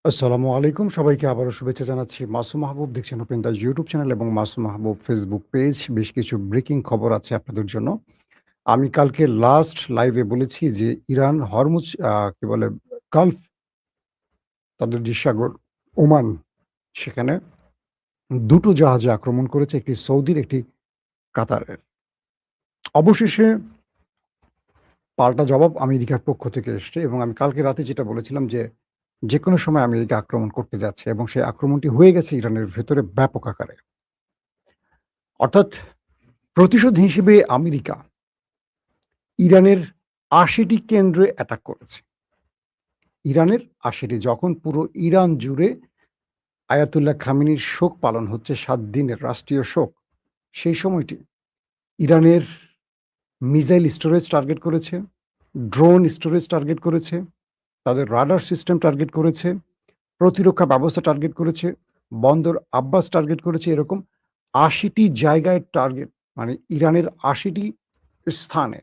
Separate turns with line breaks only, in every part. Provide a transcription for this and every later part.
আসসালামু আলাইকুম। সবাইকে আবারও শুভেচ্ছা জানাচ্ছি। মাসুম মাহবুব দেখছেন ওপেন দাস ইউটিউব চ্যানেল এবং মাসুম মাহবুব ফেসবুক পেজ। বেশ কিছু ব্রেকিং খবর আছে আপনাদের জন্য। আমি কালকে লাস্ট লাইভে বলেছি যে ইরান হরমুজ কি বলে গালফ তাদের যে সাগর ওমান সেখানে ২ টো জাহাজে আক্রমণ করেছে। একটি সৌদির, একটি কাতারের। অবশেষে পাল্টা জবাব আমেরিকার পক্ষ থেকে এসছে এবং আমি কালকে রাতে যেটা বলেছিলাম যে, যেকোনো সময় আমেরিকা আক্রমণ করতে যাচ্ছে এবং সেই আক্রমণটি হয়ে গেছে ইরানের ভেতরে ব্যাপক আকারে। অর্থাৎ প্রতিশোধ হিসেবে আমেরিকা ইরানের ৮০টি কেন্দ্রে অ্যাটাক করেছে। ইরানের ৮০টি যখন পুরো ইরান জুড়ে আয়াতুল্লাহ খামেনির শোক পালন হচ্ছে ৭ দিনের রাষ্ট্রীয় শোক, সেই সময়টি ইরানের মিসাইল স্টোরেজ টার্গেট করেছে, ড্রোন স্টোরেজ টার্গেট করেছে, তাদের রাডার সিস্টেম টার্গেট করেছে, প্রতিরক্ষা ব্যবস্থা টার্গেট করেছে, বন্দর আব্বাস টার্গেট করেছে। এরকম ৮০টি জায়গায় টার্গেট, মানে ইরানের ৮০টি স্থানে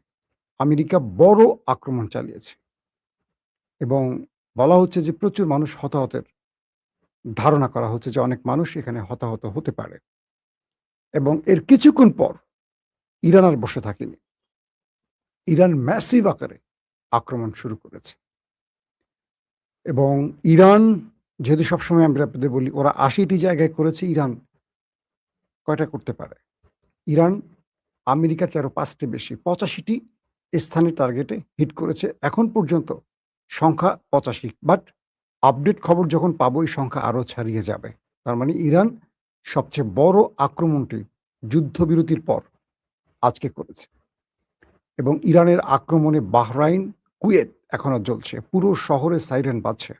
আমেরিকা বড় আক্রমণ চালিয়েছে এবং বলা হচ্ছে যে প্রচুর মানুষ হতাহতের ধারণা করা হচ্ছে যে অনেক মানুষ এখানে হতাহত হতে পারে এবং এর কিছুক্ষণ পর ইরান আর বসে থাকেনি। ইরান ম্যাসিভ আকারে আক্রমণ শুরু করেছে এবং ইরান, যেহেতু সবসময় আমরা আপনাদের বলি ওরা ৮০টি জায়গায় করেছে, ইরান কয়টা করতে পারে? ইরান আমেরিকার চেয়ে আরো ৫টি বেশি ৮৫টি স্থানের টার্গেটে হিট করেছে। এখন পর্যন্ত সংখ্যা ৮৫, বাট আপডেট খবর যখন পাবো এই সংখ্যা আরো ছাড়িয়ে যাবে। তার মানে ইরান সবচেয়ে বড় আক্রমণটি যুদ্ধবিরতির পর আজকে করেছে এবং ইরানের আক্রমণে বাহরাইন, কুয়েত এখনো জ্বলছে। পুরো শহরে সাইরেন বাজছে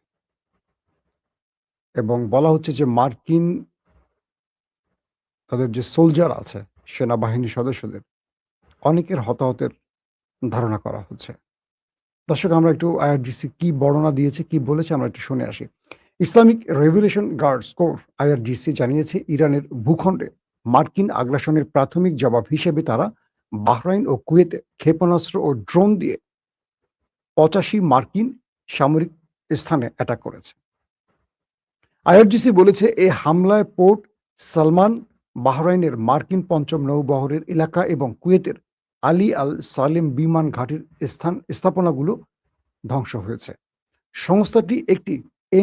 এবং বলা হচ্ছে যে মার্কিন তাদের যে সোলজার আছে, সেনাবাহিনীর সদস্যদের অনেকের হতাহতের ধারণা করা হচ্ছে। দর্শক, আমরা একটু আইআরজিসি কি বর্ণনা দিয়েছে, কি বলেছে আমরা একটু শুনে আসি। Islamic revolution guards core IRGC জানিয়েছে ইরানের ভূখণ্ডে মার্কিন আগ্রাসনের প্রাথমিক জবাব হিসেবে তারা বাহরাইন ও কুয়েতে ক্ষেপণাস্ত্র ও ড্রোন দিয়ে ৮৫ মার্কিন সামরিক স্থানে অ্যাটাক করেছে। আইআরজিসি বলেছে এই হামলায় পোর্ট সালমান, বাহরাইনের মার্কিন পঞ্চম নৌবহরের এলাকা এবং কুয়েতের আলী আল সালেম বিমান ঘাঁটির স্থাপনাগুলো ধ্বংস হয়েছে। সংস্থাটি একটি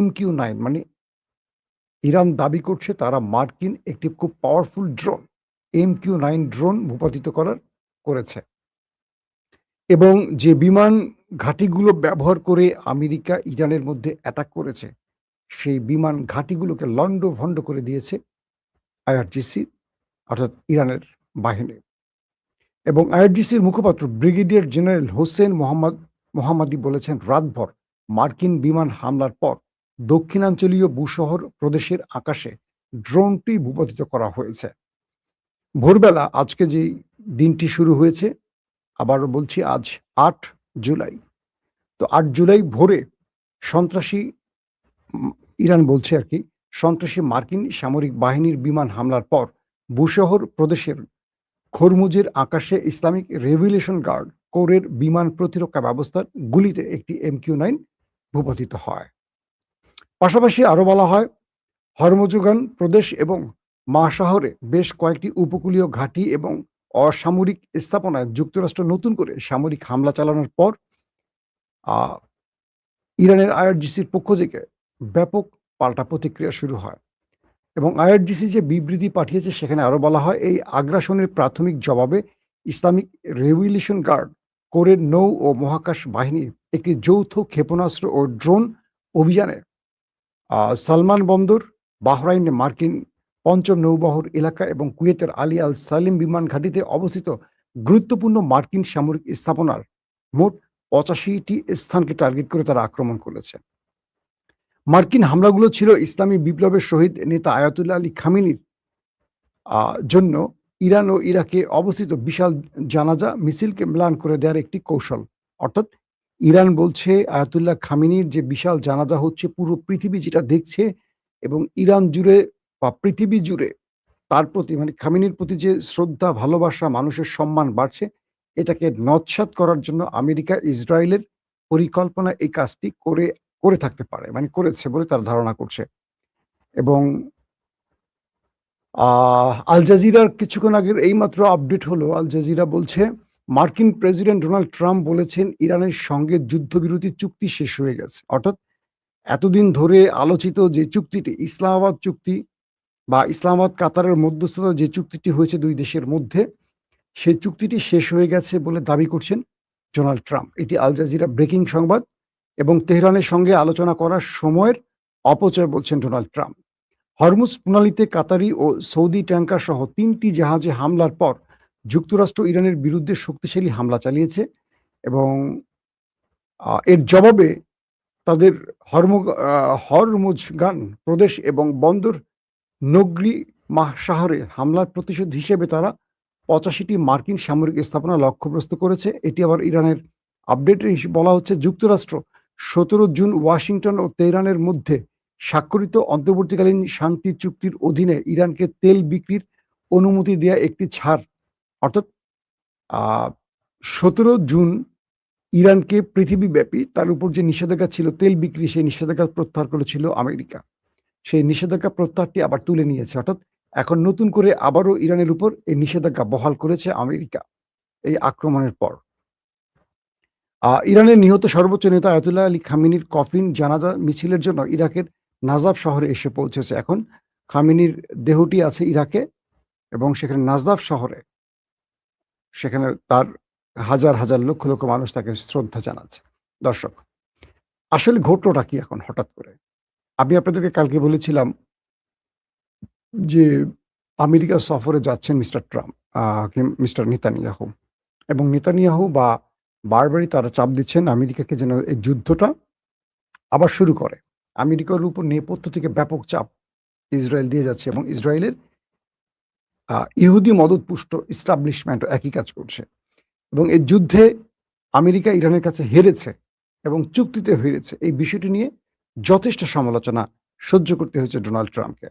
MQ-9, মানে ইরান দাবি করছে তারা মার্কিন একটি খুব পাওয়ারফুল ড্রোন MQ-9 ড্রোন ভূপাতিত করেছে এবং যে বিমান ঘাঁটিগুলো ব্যবহার করে আমেরিকা ইরানের মধ্যে অ্যাটাক করেছে সেই বিমান ঘাঁটিগুলোকে লন্ডভন্ড করে দিয়েছে আইআরজিসি, অর্থাৎ ইরানের বাহিনী। এবং আইআরজিসির মুখপাত্র ব্রিগেডিয়ার জেনারেল হোসেন মোহাম্মদি বলেছেন রাতভর মার্কিন বিমান হামলার পর দক্ষিণাঞ্চলীয় বুশহর প্রদেশের আকাশে ড্রোনটি ভূপাতিত করা হয়েছে। ভোরবেলা আজকে যে দিনটি শুরু হয়েছে, আবারও বলছি আজ ৮ জুলাই। তো ৮ জুলাই ভোরে সন্ত্রাসী, ইরান বলছে আর কি, সন্ত্রাসী মার্কিন সামরিক বাহিনীর বিমান হামলার পর বুশহর প্রদেশের খরমুজের আকাশে ইসলামিক রেভলিউশন গার্ড কোরের বিমান প্রতিরক্ষা ব্যবস্থার গুলিতে একটি MQ-9 ভূপাতিত হয়। পাশাপাশি আরো বলা হয় হরমুজগান প্রদেশ এবং শহরে বেশ কয়েকটি উপকূলীয় ঘাঁটি এবং অসামরিক স্থাপনায় যুক্তরাষ্ট্র নতুন করে সামরিক হামলা চালানোর পর ইরানের আইআরজিসির পক্ষ থেকে ব্যাপক পাল্টা প্রতিক্রিয়া শুরু হয় এবং আইআরজিসি যে বিবৃতি পাঠিয়েছে সেখানে আরো বলা হয় এই আগ্রাসনের প্রাথমিক জবাবে ইসলামিক রেভলিউশন গার্ড কোরের নৌ ও মহাকাশ বাহিনী একটি যৌথ ক্ষেপণাস্ত্র ও ড্রোন অভিযানে সালমান বন্দর, বাহরাইনে মার্কিন পঞ্চম নৌবহর এলাকা এবং কুয়েতের আলী আল সালিম বিমান ঘাঁটিতে অবস্থিত গুরুত্বপূর্ণ মার্কিন সামরিক স্থাপনার মোট ৮৫টি স্থানকে টার্গেট করে তারা আক্রমণ করেছে। মার্কিন হামলাগুলো ছিল ইসলামী বিপ্লবের শহীদ নেতা আয়াতুল্লাহ আলী খামেনির জন্য ইরান ও ইরাকে অবস্থিত বিশাল জানাজা মিছিলকে ম্লান করে দেওয়ার একটি কৌশল। অর্থাৎ ইরান বলছে আয়াতুল্লাহ খামেনির যে বিশাল জানাজা হচ্ছে পুরো পৃথিবী যেটা দেখছে এবং ইরান জুড়ে বা পৃথিবী জুড়ে তার প্রতি, মানে খামেনির প্রতি যে শ্রদ্ধা, ভালোবাসা, মানুষের সম্মান বাড়ছে, এটাকে নস্যাৎ করার জন্য আমেরিকা ইসরায়েলের পরিকল্পনা এই কাজটি করে করে থাকতে পারে, মানে করেছে বলে তারা ধারণা করছে। এবং আল জাজিরার কিছুক্ষণ আগের এইমাত্র আপডেট হলো, আল জাজিরা বলছে মার্কিন প্রেসিডেন্ট ডোনাল্ড ট্রাম্প বলেছেন ইরানের সঙ্গে যুদ্ধবিরতি চুক্তি শেষ হয়ে গেছে। অর্থাৎ এতদিন ধরে আলোচিত যে চুক্তিটি, ইসলামাবাদ চুক্তি বা ইসলামাবাদ কাতারের মধ্যস্থতা যে চুক্তিটি হয়েছে দুই দেশের মধ্যে, সেই চুক্তিটি শেষ হয়ে গেছে বলে দাবি করছেন ডোনাল্ড ট্রাম্প। এটি আল জাজিরা ব্রেকিং সংবাদ এবং তেহরানের সঙ্গে আলোচনা করার সময়ের অপচয় বলছেন ডোনাল্ড ট্রাম্প। হরমুজ প্রণালীতে কাতারি ও সৌদি ট্যাঙ্কার সহ ৩টি জাহাজে হামলার পর যুক্তরাষ্ট্র ইরানের বিরুদ্ধে শক্তিশালী হামলা চালিয়েছে এবং এর জবাবে তাদের হরমুজগান প্রদেশ এবং বন্দর নগরী শহরে হামলার প্রতিশোধ হিসেবে তারা ৮৫টি মার্কিন সামরিক স্থাপনা লক্ষ্যগ্রস্ত করেছে। এটি আবার ইরানের আপডেটে বলা হচ্ছে যুক্তরাষ্ট্র ১৭ জুন ওয়াশিংটন ও তেহরানের মধ্যে স্বাক্ষরিত অন্তর্বর্তীকালীন শান্তি চুক্তির অধীনে ইরানকে তেল বিক্রির অনুমতি দেয়া একটি ছাড়, অর্থাৎ ১৭ জুন ইরানকে পৃথিবীব্যাপী তার উপর যে নিষেধাজ্ঞা ছিল তেল বিক্রি, সেই নিষেধাজ্ঞা প্রত্যাহার করেছিল আমেরিকা। সেই নিষেধাজ্ঞা প্রত্যাহারটি আবার তুলে নিয়েছে, অর্থাৎ এখন নতুন করে আবারও ইরানের উপর এই নিষেধাজ্ঞা বহাল করেছে আমেরিকা এই আক্রমণের পর। ইরানের নিহত সর্বোচ্চ নেতা আয়াতুল্লাহ আলী খামেনির কফিন জানাজা মিছিলের জন্য ইরাকের নাজাফ শহরে এসে পৌঁছেছে। এখন খামেনির দেহটি আছে ইরাকে এবং সেখানে নাজাফ শহরে, সেখানে তার হাজার হাজার লক্ষ লক্ষ মানুষ তাকে শ্রদ্ধা জানাচ্ছে। দর্শক, আসলে ঘটলোটা কি এখন হঠাৎ করে? আমি আপনাদেরকে কালকে বলেছিলাম যে আমেরিকা সফরে যাচ্ছেন মিস্টার ট্রাম্প, মিস্টার নেতানিয়াহু, এবং নেতানিয়াহু বারবারই তারা চাপ দিচ্ছেন আমেরিকাকে যেন এই যুদ্ধটা আবার শুরু করে। আমেরিকার উপর নেপথ্য থেকে ব্যাপক চাপ ইসরায়েল দিয়ে যাচ্ছে এবং ইসরায়েলের ইহুদি মদতপুষ্ট ইস্টাবলিশমেন্ট একই কাজ করছে এবং এই যুদ্ধে আমেরিকা ইরানের কাছে হেরেছে এবং চুক্তিতে হেরেছে। এই বিষয়টি নিয়ে যথেষ্ট সমালোচনা সহ্য করতে হয়েছে ডোনাল্ড ট্রাম্পকে।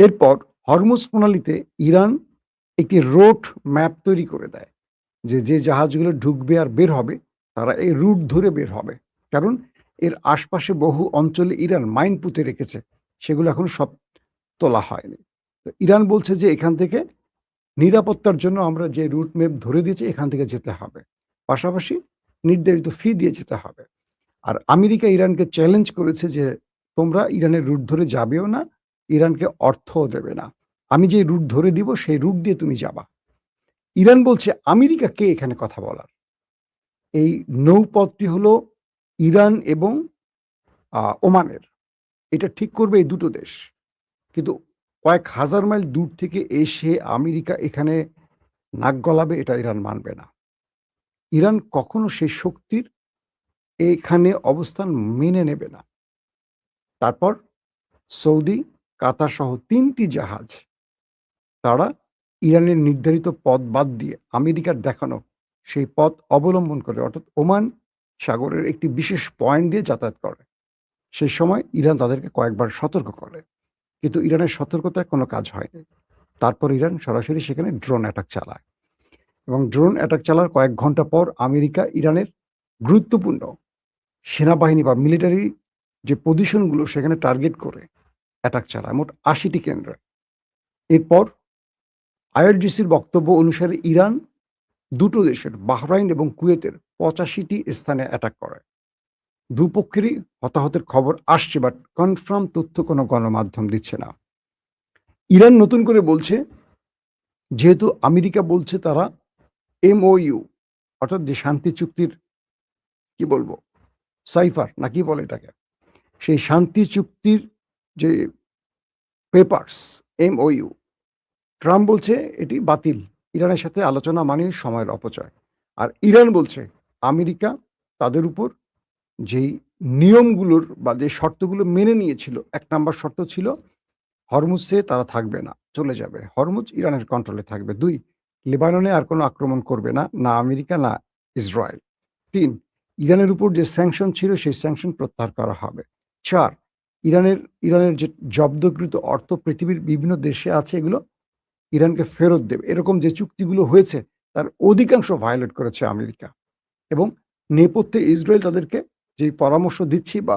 এরপর হরমুজ প্রণালীতে ইরান একটি রোড ম্যাপ তৈরি করে দেয় যে জাহাজগুলো ঢুকবে আর বের হবে তারা এই রুট ধরে বের হবে, কারণ এর আশপাশে বহু অঞ্চলে ইরান মাইন পুঁতে রেখেছে, সেগুলো এখন সব তোলা হয়নি। তো ইরান বলছে যে এখান থেকে নিরাপত্তার জন্য আমরা যে রুট ম্যাপ ধরে দিয়েছি এখান থেকে যেতে হবে, পাশাপাশি নির্ধারিত ফি দিয়ে যেতে হবে। আর আমেরিকা ইরানকে চ্যালেঞ্জ করেছে যে তোমরা ইরানের রুট ধরে যাবেও না, ইরানকে অর্থও দেবে না, আমি যে রুট ধরে দিব সেই রুট দিয়ে তুমি যাবা। ইরান বলছে আমেরিকা কে এখানে কথা বলার? এই নৌপথটি হলো ইরান এবং ওমানের, এটা ঠিক করবে এই দুটো দেশ। কিন্তু কয়েক হাজার মাইল দূর থেকে এসে আমেরিকা এখানে নাক গলাবে, এটা ইরান মানবে না। ইরান কখনো সেই শক্তির এখানে অবস্থান মেনে নেবে না। তারপর সৌদি, কাতার সহ ৩টি জাহাজ তারা ইরানের নির্ধারিত পথ বাদ দিয়ে আমেরিকার দেখানো সেই পথ অবলম্বন করে, অর্থাৎ ওমান সাগরের একটি বিশেষ পয়েন্ট দিয়ে যাতায়াত করে। সেই সময় ইরান তাদেরকে কয়েকবার সতর্ক করে, কিন্তু ইরানের সতর্কতায় কোনো কাজ হয়নি। তারপর ইরান সরাসরি সেখানে ড্রোন অ্যাটাক চালায় এবং ড্রোন অ্যাটাক চালার কয়েক ঘন্টা পর আমেরিকা ইরানের গুরুত্বপূর্ণ সেনাবাহিনী বা মিলিটারি যে পজিশনগুলো সেখানে টার্গেট করে অ্যাটাক চালায় মোট ৮০টি কেন্দ্রে। এরপর আইআরজিসির বক্তব্য অনুসারে ইরান দুটো দেশের বাহরাইন এবং কুয়েতের ৮৫টি স্থানে অ্যাটাক করে। দুপক্ষেরই হতাহতের খবর আসছে, বাট কনফার্ম তথ্য কোনো গণমাধ্যম দিচ্ছে না। ইরান নতুন করে বলছে, যেহেতু আমেরিকা বলছে তারা এমওইউ অর্থাৎ যে শান্তি চুক্তির কি বলবো সাইফার না কি বলে এটাকে, সেই শান্তি চুক্তির যে পেপারস এমওইউ, ট্রাম্প বলছে এটি বাতিল, ইরানের সাথে আলোচনা মানে সময়ের অপচয়। আর ইরান বলছে আমেরিকা তাদের উপর যেই নিয়মগুলোর বা যে শর্তগুলো মেনে নিয়েছিল, ১ নাম্বার শর্ত ছিল হরমুজে তারা থাকবে না, চলে যাবে, হরমুজ ইরানের কন্ট্রোলে থাকবে। ২, লেবাননে আর কোনো আক্রমণ করবে না, না আমেরিকা না ইসরায়েল। ৩, ইরানের উপর যে স্যাংশন ছিল সেই স্যাংশন প্রত্যাহার করা হবে। ৪, ইরানের যে জব্দকৃত অর্থ পৃথিবীর বিভিন্ন দেশে আছে এগুলো ইরানকে ফেরত দেবে। এরকম যে চুক্তিগুলো হয়েছে তার অধিকাংশ ভায়োলেট করেছে আমেরিকা এবং নেপথ্যে ইসরায়েল তাদেরকে যে পরামর্শ দিচ্ছি বা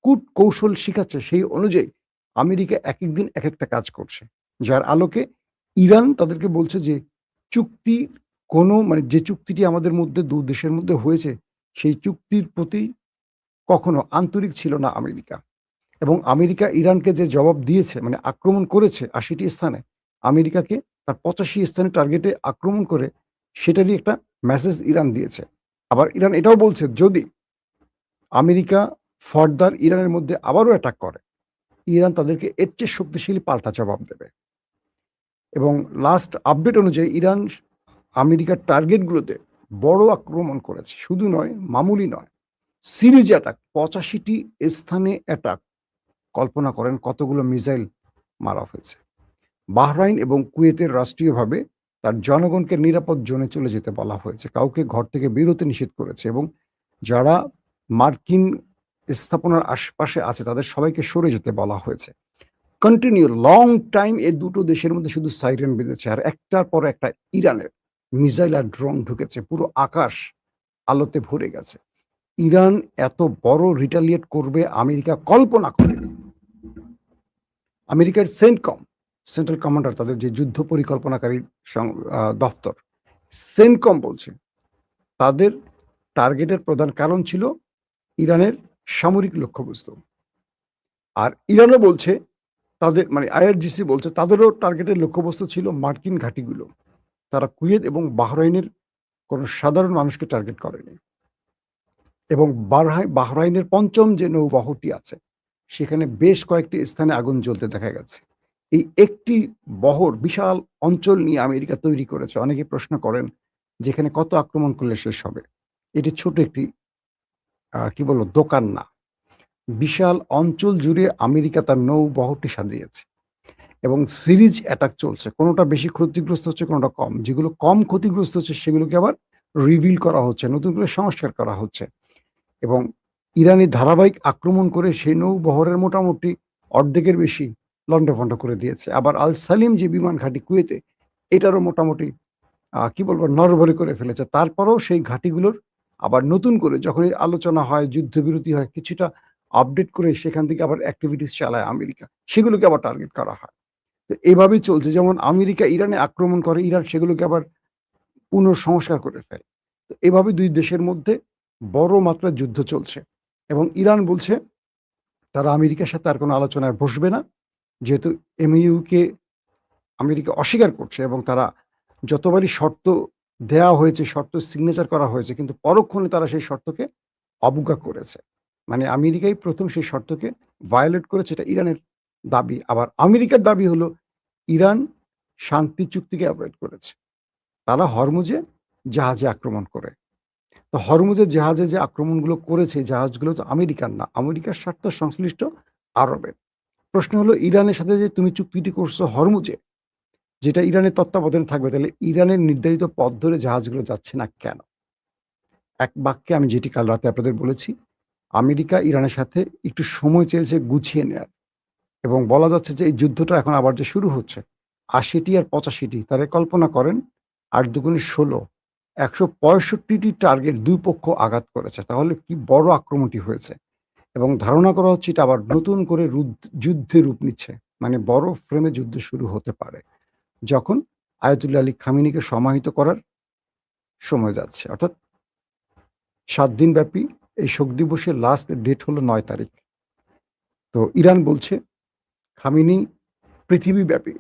কূটকৌশল শিখাচ্ছে সেই অনুযায়ী আমেরিকা একেক দিন একেকটা কাজ করছে। যার আলোকে ইরান তাদেরকে বলছে যে চুক্তির কোনো মানে যে চুক্তিটি আমাদের মধ্যে ২ দেশের মধ্যে হয়েছে, সেই চুক্তির প্রতি কখনো আন্তরিক ছিল না আমেরিকা। এবং আমেরিকা ইরানকে যে জবাব দিয়েছে মানে আক্রমণ করেছে ৮০ টি স্থানে, আমেরিকাকে তার ৮৫ স্থানে টার্গেটে আক্রমণ করে সেটারই একটা মেসেজ ইরান দিয়েছে। আবার ইরান এটাও বলছে যদি আমেরিকা ফার্দার ইরানের মধ্যে আবারও অ্যাটাক করে, ইরান তাদেরকে এর চেয়ে শক্তিশালী পাল্টা জবাব দেবে। এবং লাস্ট আপডেট অনুযায়ী ইরান আমেরিকার টার্গেটগুলোতে বড় আক্রমণ করেছে। শুধু নয়, মামুলি নয়। সিরিজ অ্যাটাক ৮৫ টি স্থানে অ্যাটাক। কল্পনা করেন কতগুলো মিসাইল মারা হয়েছে। বাহরাইন এবং কুয়েতের রাষ্ট্রীয়ভাবে তার জনগণকে নিরাপদ জোনে চলে যেতে বলা হয়েছে। কাউকে ঘর থেকে বেরোতে নিষেধ করেছে এবং যারা মার্কিন স্থাপনার আশপাশে আছে তাদের সবাইকে সরে যেতে বলা হয়েছে। কন্টিনিউ লং টাইম এই দুটো দেশের মধ্যে শুধু সাইরেন বেজেছে আর একটার পর একটা ইরানের মিসাইল আর ড্রোন ঢুকেছে। পুরো আকাশ আলোতে ভরে গেছে। ইরান এত বড় রিটালিয়েট করবে আমেরিকা কল্পনা করেনি। আমেরিকার সেন্ট্রাল কমান্ডার তাদের যে যুদ্ধ পরিকল্পনাকারী দফতর সেন্টকম বলছে তাদের টার্গেটের প্রধান কারণ ছিল ইরানের সামরিক লক্ষ্যবস্তু। আর ইরানও বলছে তাদের মানে আইআরজিসি বলছে তাদেরও টার্গেটের লক্ষ্যবস্তু ছিল মার্কিন ঘাঁটিগুলো। তারা কুয়েত এবং বাহরাইনের কোনো সাধারণ মানুষকে টার্গেট করেনি। এবং বাহরাইনের ৫ম যে নৌবহরটি আছে সেখানে বেশ কয়েকটি স্থানে আগুন জ্বলতে দেখা গেছে। এই একটি বহর বিশাল অঞ্চল নিয়ে আমেরিকা তৈরি করেছে। অনেকে প্রশ্ন করেন যেখানে কত আক্রমণ করলে শেষ হবে। এটি ছোট একটি কি বলবো দোকান না। বিশাল অঞ্চল জুড়ে আমেরিকা তার নৌবহরটি সাজিয়েছে এবং সিরিজ অ্যাটাক চলছে। কোনোটা বেশি ক্ষতিগ্রস্ত হচ্ছে, কোনোটা কম। যেগুলো কম ক্ষতিগ্রস্ত হচ্ছে সেগুলোকে আবার রিভিল করা হচ্ছে, নতুন করে সংস্কার করা হচ্ছে। এবং ইরানি ধারাবাহিক আক্রমণ করে সেই নৌবহরের মোটামুটি অর্ধেকের বেশি লন্ডভন্ড করে দিয়েছে। আবার আল সালিম যে বিমান ঘাঁটি কুয়েতে, এটারও মোটামুটি কি বলবো নড়বড়ে করে ফেলেছে। তারপরেও সেই ঘাঁটিগুলোর আবার নতুন করে যখনই আলোচনা হয়, যুদ্ধবিরতি হয়, কিছুটা আপডেট করে সেখান থেকে আবার অ্যাক্টিভিটিস চালায় আমেরিকা। সেগুলোকে আবার টার্গেট করা হয়। তো এভাবেই চলছে। যেমন আমেরিকা ইরানে আক্রমণ করে, ইরান সেগুলোকে আবার পুনঃসংস্কার করে ফেলে। তো এভাবে ২ দেশের মধ্যে বড় মাত্রার যুদ্ধ চলছে এবং ইরান বলছে তারা আমেরিকার সাথে আর কোনো আলোচনায় বসবে না। যেহেতু এমইউকে আমেরিকা অস্বীকার করছে এবং তারা যতবারই শর্ত দেয়া হয়েছে, শর্ত সিগনেচার করা হয়েছে কিন্তু পরক্ষণে তারা সেই শর্তকে অবজ্ঞা করেছে। মানে আমেরিকাই ১ম সেই শর্তকে ভায়োলেট করেছে, এটা ইরানের দাবি। আবার আমেরিকার দাবি হলো ইরান শান্তি চুক্তিকে অ্যাভয়েড করেছে। তারা হরমুজে জাহাজে আক্রমণ করে। তো হরমুজের জাহাজে যে আক্রমণগুলো করেছে, জাহাজগুলো তো আমেরিকার না, আমেরিকার স্বার্থ সংশ্লিষ্ট আরবের। প্রশ্ন হলো ইরানের সাথে যে তুমি চুক্তিটি করছো হরমুজে, যেটা ইরানের তত্ত্বাবধানে থাকবে, তাহলে ইরানের নির্ধারিত পথ ধরে জাহাজগুলো যাচ্ছে না কেন? এক বাক্যে আমি যেটি কাল রাতে আপনাদের বলেছি, আমেরিকা ইরানের সাথে একটু সময় চেয়েছে গুছিয়ে নেয়ার এবং বলা যাচ্ছে যে এই যুদ্ধটা এখন আবার যে শুরু হচ্ছে ৮০ টি আর ৮৫ টি, তাহলে কল্পনা করেন ৮ দুগুণে ১৬, ১৬৫ টি টার্গেট ২ পক্ষ আঘাত করেছে। তাহলে কি বড় আক্রমণটি হয়েছে এবং ধারণা করা হচ্ছে এটা আবার নতুন করে যুদ্ধে রূপ নিচ্ছে। মানে বড় ফ্রেমে যুদ্ধ শুরু হতে পারে। যখন আয়াতুল্লাহ আলী খামেনিকে সমাহিত করার সময় যাচ্ছে। অর্থাৎ ৭ দিনব্যাপী এই শোক দিবসের লাস্ট ডেট হলো ৯ তারিখ। তো ইরান বলছে খামেনি পৃথিবীব্যাপী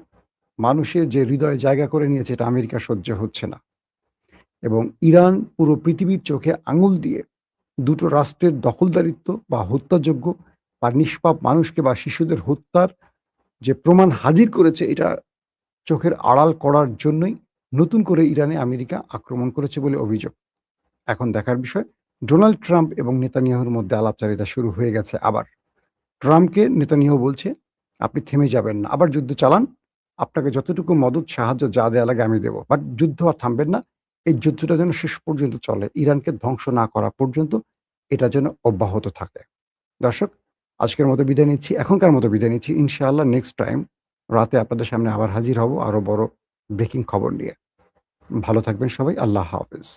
মানুষের যে হৃদয়ে জায়গা করে নিয়েছে এটা আমেরিকা সহ্য হচ্ছে না। এবং ইরান পুরো পৃথিবীর চোখে আঙুল দিয়ে দুটো রাষ্ট্রের দখলদারিত্ব বা হত্যাযোগ্য বা নিষ্পাপ মানুষকে বা শিশুদের হত্যার যে প্রমাণ হাজির করেছে এটা চোখের আড়াল করার জন্যই নতুন করে ইরানে আমেরিকা আক্রমণ করেছে বলে অভিযোগ। এখন দেখার বিষয় ডোনাল্ড ট্রাম্প এবং নেতানিয়াহুর মধ্যে আলাপচারিতা শুরু হয়ে গেছে আবার। ট্রাম্পকে নেতানিয়াহু বলছে আপনি থেমে যাবেন না, আবার যুদ্ধ চালান, আপনাকে যতটুকু মদত সাহায্য যা দেয়া লাগে আমি দেবো, বাট যুদ্ধ আর থামবেন না। এই যুদ্ধটা যেন শেষ পর্যন্ত চলে, ইরানকে ধ্বংস না করা পর্যন্ত এটা যেন অব্যাহত থাকে। দর্শক, আজকের মতো বিদায় নিচ্ছি, এখনকার মতো বিদায় নিচ্ছি। ইনশাআল্লাহ নেক্সট টাইম রাতে আপনাদের সামনে আবার হাজির হব আরো বড় ব্রেকিং খবর নিয়ে। ভালো থাকবেন সবাই। আল্লাহ হাফেজ।